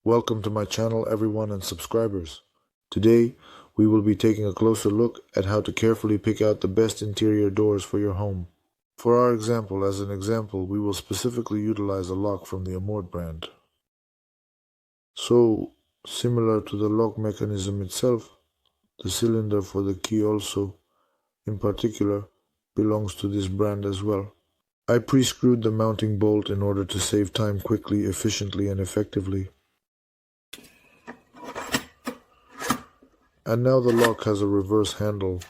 Welcome to my channel, everyone, and subscribers. Today, we will be taking a closer look at how to carefully pick out the best interior doors for your home. For our example, we will specifically utilize a lock from the Amort brand. So, similar to the lock mechanism itself, the cylinder for the key also, in particular, belongs to this brand as well. I pre-screwed the mounting bolt in order to save time quickly, efficiently, and effectively. And now the lock has a reverse handle,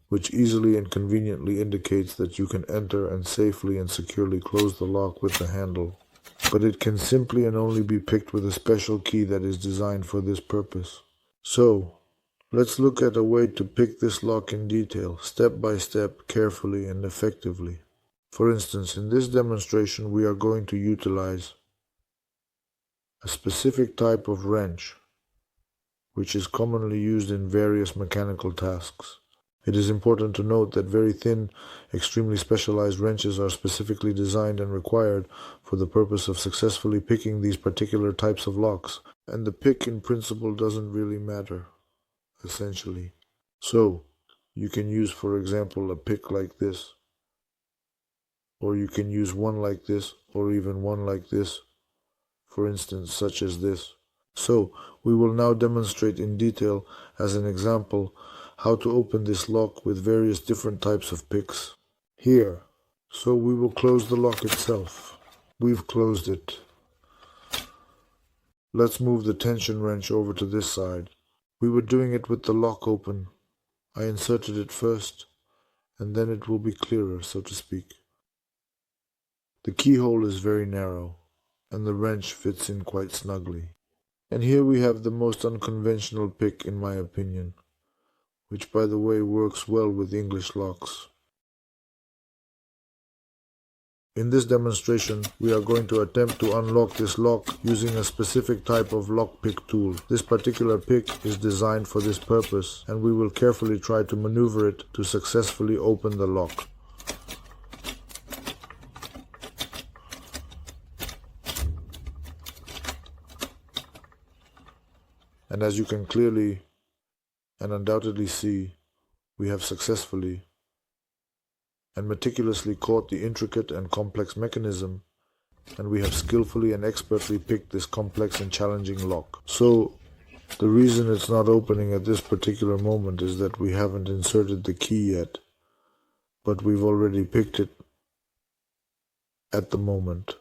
which easily and conveniently indicates that you can enter and safely and securely close the lock with the handle. But it can simply and only be picked with a special key that is designed for this purpose. So, let's look at a way to pick this lock in detail, step by step, carefully and effectively. For instance, in this demonstration we are going to utilize a specific type of wrench, which is commonly used in various mechanical tasks. It is important to note that very thin, extremely specialized wrenches are specifically designed and required for the purpose of successfully picking these particular types of locks, and the pick in principle doesn't really matter, essentially. So, you can use, for example, a pick like this, or you can use one like this, or even one like this, for instance, such as this. So, we will now demonstrate in detail, as an example, how to open this lock with various different types of picks. Here. So we will close the lock itself. We've closed it. Let's move the tension wrench over to this side. We were doing it with the lock open. I inserted it first, and then it will be clearer, so to speak. The keyhole is very narrow, and the wrench fits in quite snugly. And here we have the most unconventional pick, in my opinion, which by the way works well with English locks. In this demonstration, we are going to attempt to unlock this lock using a specific type of lockpick tool. This particular pick is designed for this purpose, and we will carefully try to maneuver it to successfully open the lock. And as you can clearly and undoubtedly see, we have successfully and meticulously caught the intricate and complex mechanism, and we have skillfully and expertly picked this complex and challenging lock. So, the reason it's not opening at this particular moment is that we haven't inserted the key yet, but we've already picked it at the moment.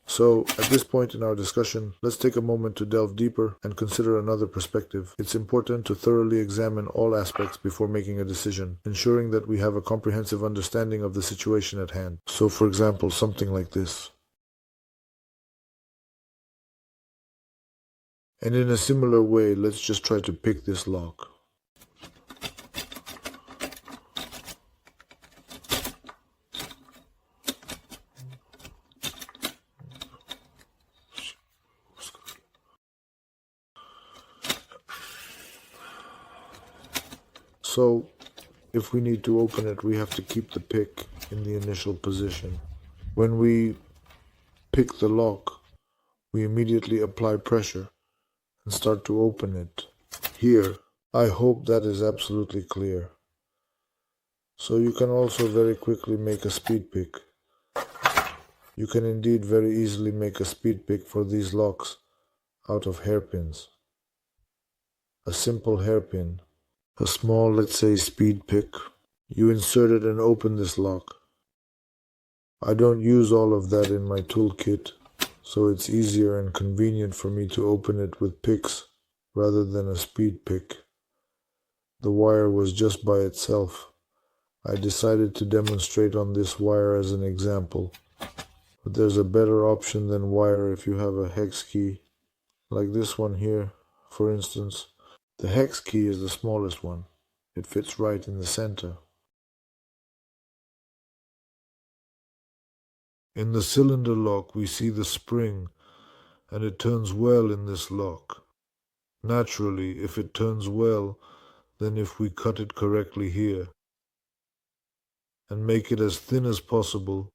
So, at this point in our discussion, let's take a moment to delve deeper and consider another perspective. It's important to thoroughly examine all aspects before making a decision, ensuring that we have a comprehensive understanding of the situation at hand. So, for example, something like this. And in a similar way, let's just try to pick this lock. So, if we need to open it, we have to keep the pick in the initial position. When we pick the lock, we immediately apply pressure and start to open it. Here, I hope that is absolutely clear. So you can also very quickly make a speed pick. You can indeed very easily make a speed pick for these locks out of hairpins. A simple hairpin. A small, let's say, speed pick. You insert it and open this lock. I don't use all of that in my toolkit, so it's easier and convenient for me to open it with picks rather than a speed pick. The wire was just by itself. I decided to demonstrate on this wire as an example, but there's a better option than wire if you have a hex key, like this one here, for instance. The hex key is the smallest one. It fits right in the center. In the cylinder lock, we see the spring, and it turns well in this lock. Naturally, if it turns well, then if we cut it correctly here, and make it as thin as possible,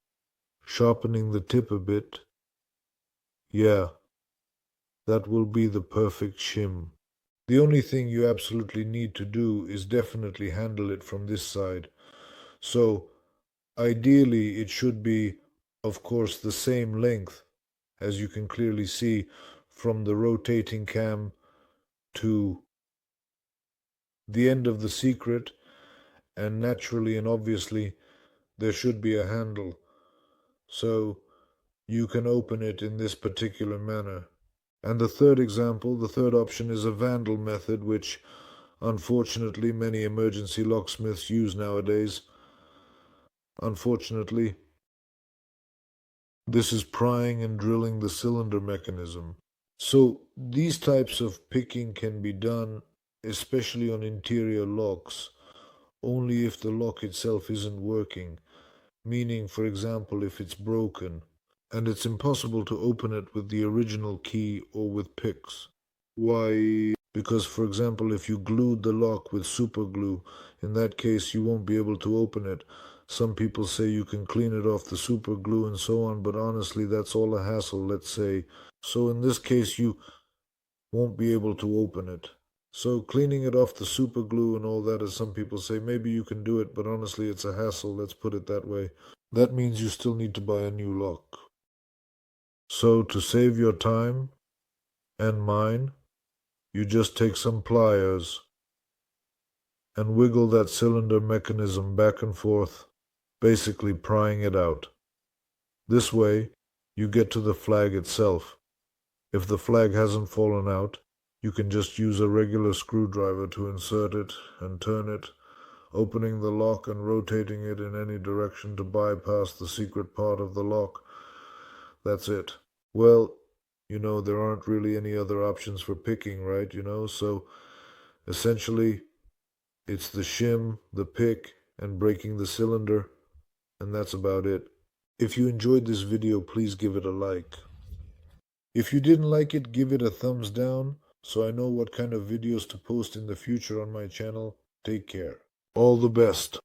sharpening the tip a bit, yeah, that will be the perfect shim. The only thing you absolutely need to do is definitely handle it from this side. So ideally it should be, of course, the same length, as you can clearly see, from the rotating cam to the end of the secret, and naturally and obviously there should be a handle. So you can open it in this particular manner. And the third example, the third option, is a vandal method, which unfortunately many emergency locksmiths use nowadays. Unfortunately, this is prying and drilling the cylinder mechanism. So these types of picking can be done, especially on interior locks, only if the lock itself isn't working, meaning, for example, if it's broken, and it's impossible to open it with the original key or with picks. Why? Because, for example, if you glued the lock with super glue, in that case you won't be able to open it. Some people say you can clean it off the super glue and so on, but honestly that's all a hassle, let's say. So in this case you won't be able to open it. So cleaning it off the super glue and all that, as some people say, maybe you can do it, but honestly it's a hassle, let's put it that way. That means you still need to buy a new lock. So to save your time and mine, you just take some pliers and wiggle that cylinder mechanism back and forth, basically prying it out. This way, you get to the flag itself. If the flag hasn't fallen out, you can just use a regular screwdriver to insert it and turn it, opening the lock and rotating it in any direction to bypass the secret part of the lock. That's it. Well, there aren't really any other options for picking, right? So essentially it's the shim, the pick, and breaking the cylinder, and that's about it. If you enjoyed this video, please give it a like. If you didn't like it, give it a thumbs down so I know what kind of videos to post in the future on my channel. Take care. All the best.